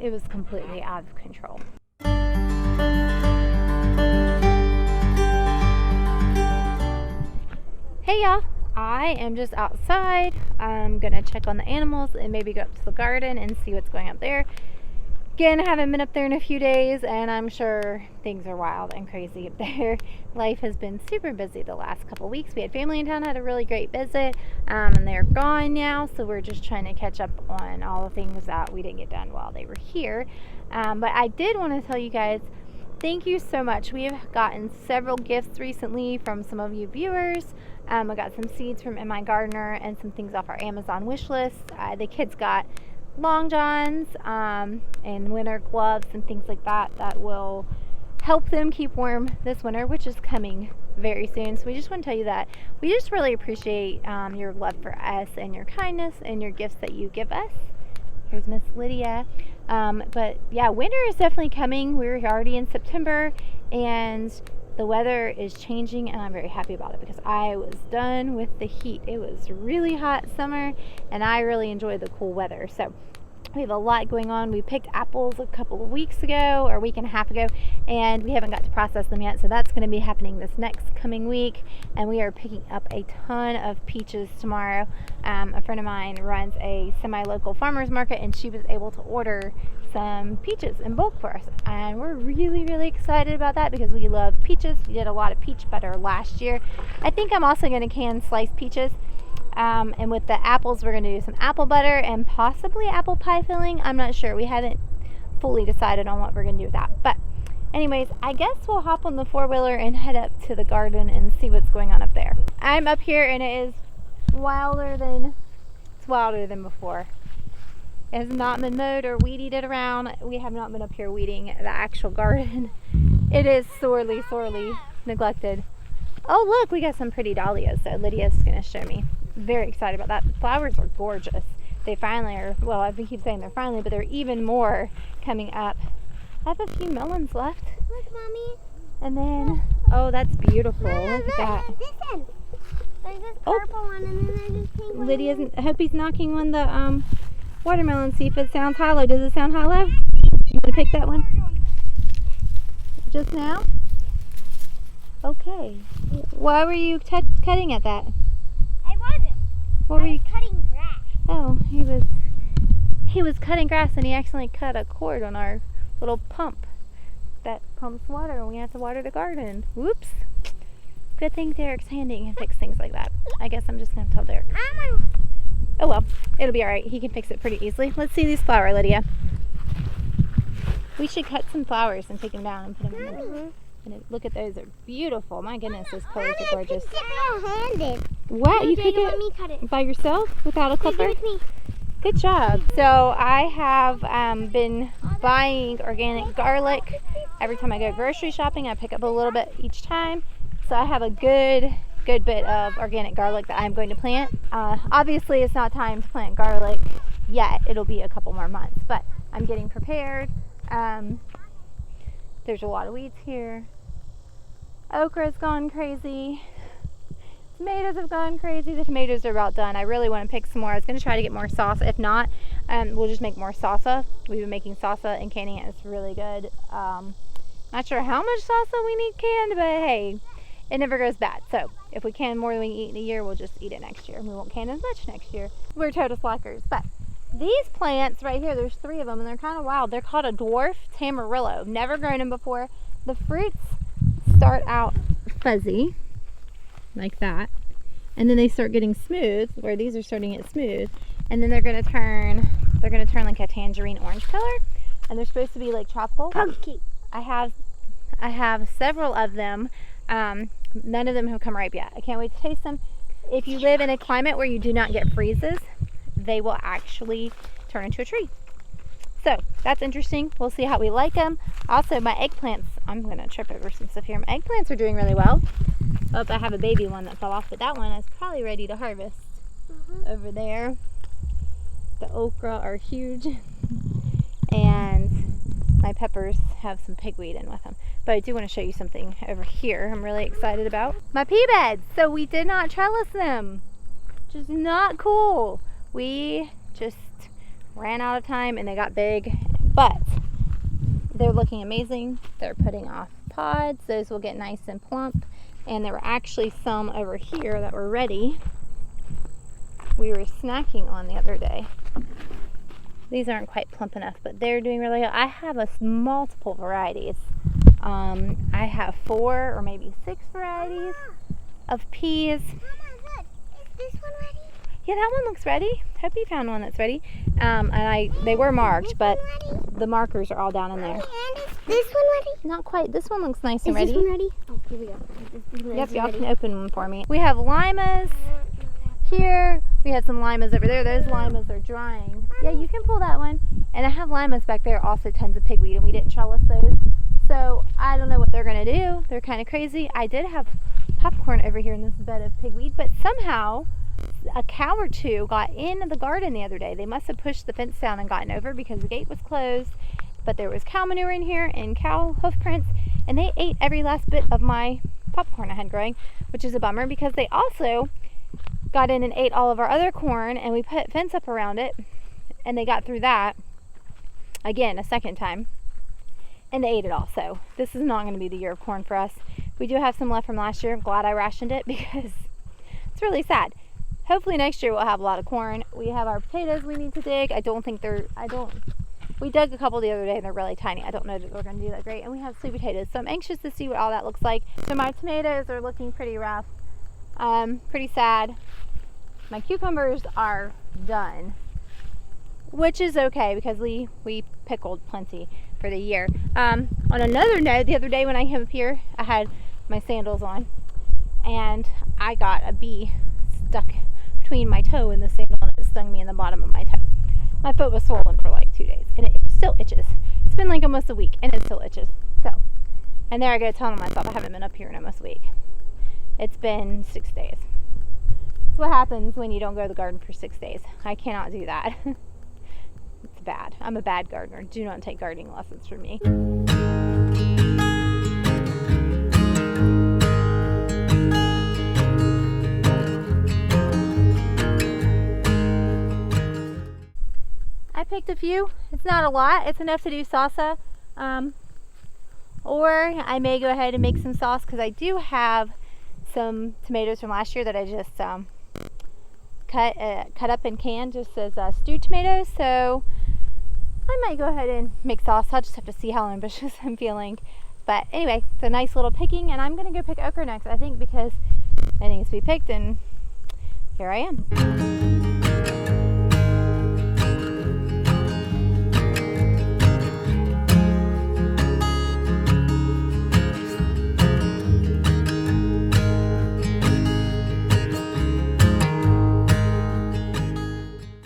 it was completely out of control. Hey y'all, I am just outside. I'm gonna check on the animals and maybe go up to the garden and see what's going up there. Again, I haven't been up there in a few days, and I'm sure things are wild and crazy up there. Life has been super busy the last couple weeks. We had family in town, had a really great visit, and they're gone now, so we're just trying to catch up on all the things that we didn't get done while they were here. But I did want to tell you guys, thank you so much. We have gotten several gifts recently from some of you viewers. I got some seeds from My Gardener and some things off our Amazon wish list. The kids got long johns and winter gloves and things like that that will help them keep warm this winter, which is coming very soon. So we just want to tell you that we just really appreciate your love for us and your kindness and your gifts that you give us. Here's Miss Lydia. But yeah, winter is definitely coming. We're already in September and the weather is changing, and I'm very happy about it because I was done with the heat. It was really hot summer and I really enjoyed the cool weather. So we have a lot going on. We picked apples a couple of weeks ago, or a week and a half ago, and we haven't got to process them yet. So that's going to be happening this next coming week. And we are picking up a ton of peaches tomorrow. A friend of mine runs a semi-local farmer's market, and she was able to order some peaches in bulk for us. And we're really, really excited about that because we love peaches. We did a lot of peach butter last year. I think I'm also going to can sliced peaches. And with the apples, we're going to do some apple butter and possibly apple pie filling. I'm not sure. We haven't fully decided on what we're going to do with that. But anyways, I guess we'll hop on the four-wheeler and head up to the garden and see what's going on up there. I'm up here and it is wilder than before. It has not been mowed or weed eated around. We have not been up here weeding the actual garden. It is sorely, sorely neglected. Oh, look, we got some pretty dahlias. So Lydia's going to show me. Very excited about that. The flowers are gorgeous. They finally are, well, I keep saying they're finally, but they're even more coming up. I have a few melons left. Look, Mommy. And then, oh, that's beautiful. Mama, look at that. This one. There's this purple one, and then there's this pink one. Lydia's, I hope he's knocking on the watermelon, see if it sounds hollow. Does it sound hollow? You want to pick that one? Just now? Okay. Why were you cutting at that? I wasn't. What were you cutting grass. Oh, he was cutting grass and he accidentally cut a cord on our little pump that pumps water and we have to water the garden. Whoops. Good thing Derek's handy and fix things like that. I guess I'm just going to tell Derek. Mama. Oh well, it'll be alright. He can fix it pretty easily. Let's see these flowers, Lydia. We should cut some flowers and take them down and put them in there. And look at those, they're beautiful. My goodness, those colors are gorgeous. Wow, you picked it by yourself without a clipper? Good job. So I have been buying organic garlic. Every time I go grocery shopping, I pick up a little bit each time. So I have a good bit of organic garlic that I'm going to plant. Obviously, it's not time to plant garlic yet. It'll be a couple more months, but I'm getting prepared. There's a lot of weeds here. Okra's gone crazy. Tomatoes have gone crazy. The tomatoes are about done. I really want to pick some more. I was going to try to get more salsa. If not, we'll just make more salsa. We've been making salsa and canning it. It's really good. Not sure how much salsa we need canned, but hey, it never goes bad. So if we can more than we can eat in a year, we'll just eat it next year. We won't can as much next year. We're total slackers. But these plants right here, there's 3 of them, and they're kind of wild. They're called a dwarf tamarillo. Never grown them before. The fruits start out fuzzy, like that, and then they start getting smooth, where these are starting to get smooth, and then they're gonna turn like a tangerine orange color, and they're supposed to be like tropical. Pumpkin. I have several of them. None of them have come ripe yet. I can't wait to taste them. If you live in a climate where you do not get freezes, they will actually turn into a tree. So that's interesting. We'll see how we like them. Also, my eggplants, I'm going to trip over some stuff here. My eggplants are doing really well. Oh, I have a baby one that fell off, but that one is probably ready to harvest. Over there. The okra are huge. And my peppers have some pigweed in with them. But I do want to show you something over here I'm really excited about. My pea beds. So we did not trellis them. Which is not cool. We just ran out of time and they got big. but they're looking amazing. They're putting off pods. Those will get nice and plump. And there were actually some over here that were ready. We were snacking on the other day. These aren't quite plump enough, but they're doing really good. I have multiple varieties. I have 4 or maybe 6 varieties of peas. Mama, look. Is this one ready? Yeah, that one looks ready. Hope you found one that's ready. They were marked, but the markers are all down in there. And is this one ready? Not quite. This one looks nice and Is ready. this one ready? Oh, here we go. Yep, y'all can open one for me. We have limas here. We have some limas over there. Those limas are drying. Yeah, you can pull that one. And I have limas back there, also tons of pigweed, and we didn't trellis those. So I don't know what they're going to do. They're kind of crazy. I did have popcorn over here in this bed of pigweed, but somehow a cow or 2 got in the garden the other day. They must have pushed the fence down and gotten over because the gate was closed, but there was cow manure in here and cow hoof prints, and they ate every last bit of my popcorn I had growing, which is a bummer because they also got in and ate all of our other corn, and we put fence up around it, and they got through that again a second time, and they ate it all. So this is not going to be the year of corn for us. We do have some left from last year. I'm glad I rationed it because it's really sad. Hopefully next year we'll have a lot of corn. We have our potatoes we need to dig. We dug a couple the other day and they're really tiny. I don't know that we're going to do that great. And we have sweet potatoes. So I'm anxious to see what all that looks like. So my tomatoes are looking pretty rough. Pretty sad. My cucumbers are done, which is okay because we pickled plenty for the year. On another note, the other day when I came up here, I had my sandals on and I got a bee stuck between my toe and the sandal, and it stung me in the bottom of my toe. My foot was swollen for like 2 days and it still itches. It's been like almost a week and it still itches. So, and there I go telling myself I haven't been up here in almost a week. It's been 6 days. That's what happens when you don't go to the garden for 6 days. I cannot do that. It's bad. I'm a bad gardener. Do not take gardening lessons from me. I picked a few. It's not a lot. It's enough to do salsa. Or I may go ahead and make some sauce because I do have some tomatoes from last year that I just cut up and canned just as stewed tomatoes. So I might go ahead and make sauce. I'll just have to see how ambitious I'm feeling. But anyway, it's a nice little picking, and I'm going to go pick okra next, I think, because it needs to be picked, and here I am.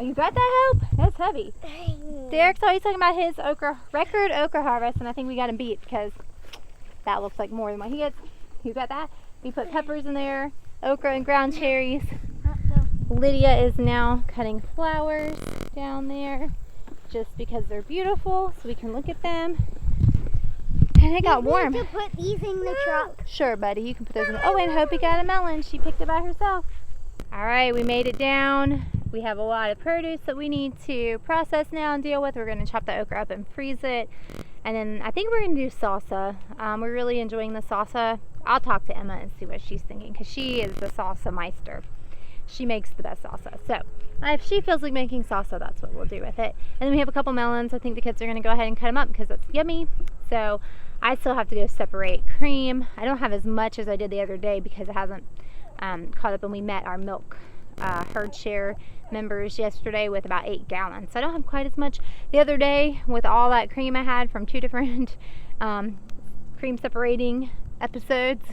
You got that, Hope? That's heavy. Derek's always talking about his record okra harvest, and I think we got him beat because that looks like more than what he gets. You got that? We put peppers in there, okra and ground cherries. Lydia is now cutting flowers down there just because they're beautiful, so we can look at them. And it got warm. To put these in the truck. Sure, buddy. You can put those in. Oh, and Hope got a melon. She picked it by herself. All right, we made it down. We have a lot of produce that we need to process now and deal with. We're going to chop the okra up and freeze it. And then I think we're going to do salsa. We're really enjoying the salsa. I'll talk to Emma and see what she's thinking because she is the salsa meister. She makes the best salsa. So if she feels like making salsa, that's what we'll do with it. And then we have a couple melons. I think the kids are going to go ahead and cut them up because it's yummy. So I still have to go separate cream. I don't have as much as I did the other day because it hasn't caught up, and we met our milk herd share members yesterday with about 8 gallons. So I don't have quite as much. The other day with all that cream I had from 2 different cream separating episodes,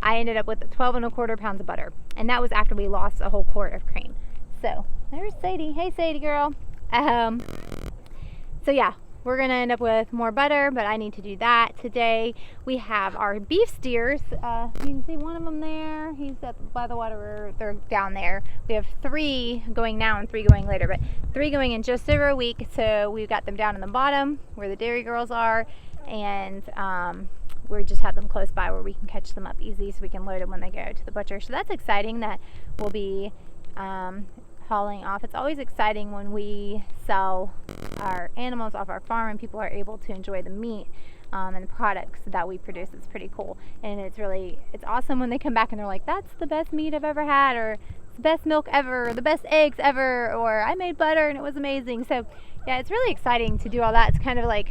I ended up with 12 1/4 pounds of butter, and that was after we lost a whole quart of cream. So there's Sadie. Hey Sadie girl. So yeah, we're gonna end up with more butter, but I need to do that today. We have our beef steers. You can see one of them there. He's up by the water. They're down there. We have 3 going now and 3 going later, but 3 going in just over a week. So we've got them down in the bottom where the dairy girls are, and we just have them close by where we can catch them up easy so we can load them when they go to the butcher. So that's exciting. That will be hauling off. It's always exciting when we sell our animals off our farm and people are able to enjoy the meat and the products that we produce. It's pretty cool, and it's awesome when they come back and they're like, that's the best meat I've ever had, or it's the best milk ever, or the best eggs ever, or I made butter and it was amazing. So yeah, it's really exciting to do all that. It's kind of like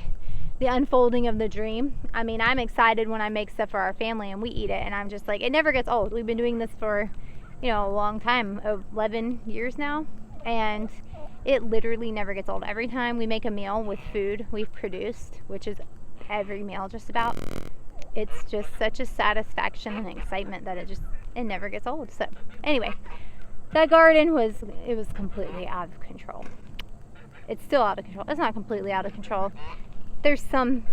the unfolding of the dream. I mean, I'm excited when I make stuff for our family and we eat it, and I'm just like, it never gets old. We've been doing this for, you know, a long time, 11 years now, and it literally never gets old. Every time we make a meal with food we've produced, which is every meal just about, it's just such a satisfaction and excitement that it never gets old. So anyway, that garden was completely out of control. It's still out of control. It's not completely out of control. There's some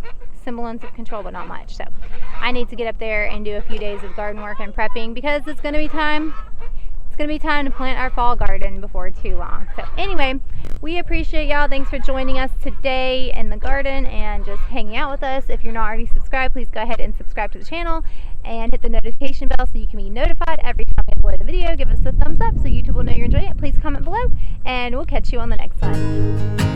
semblance of control, but not much. So I need to get up there and do a few days of garden work and prepping, because it's going to be time. It's going to be time to plant our fall garden before too long. So anyway, we appreciate y'all. Thanks for joining us today in the garden and just hanging out with us. If you're not already subscribed, please go ahead and subscribe to the channel and hit the notification bell so you can be notified every time we upload a video. Give us a thumbs up so YouTube will know you're enjoying it. Please comment below, and we'll catch you on the next one.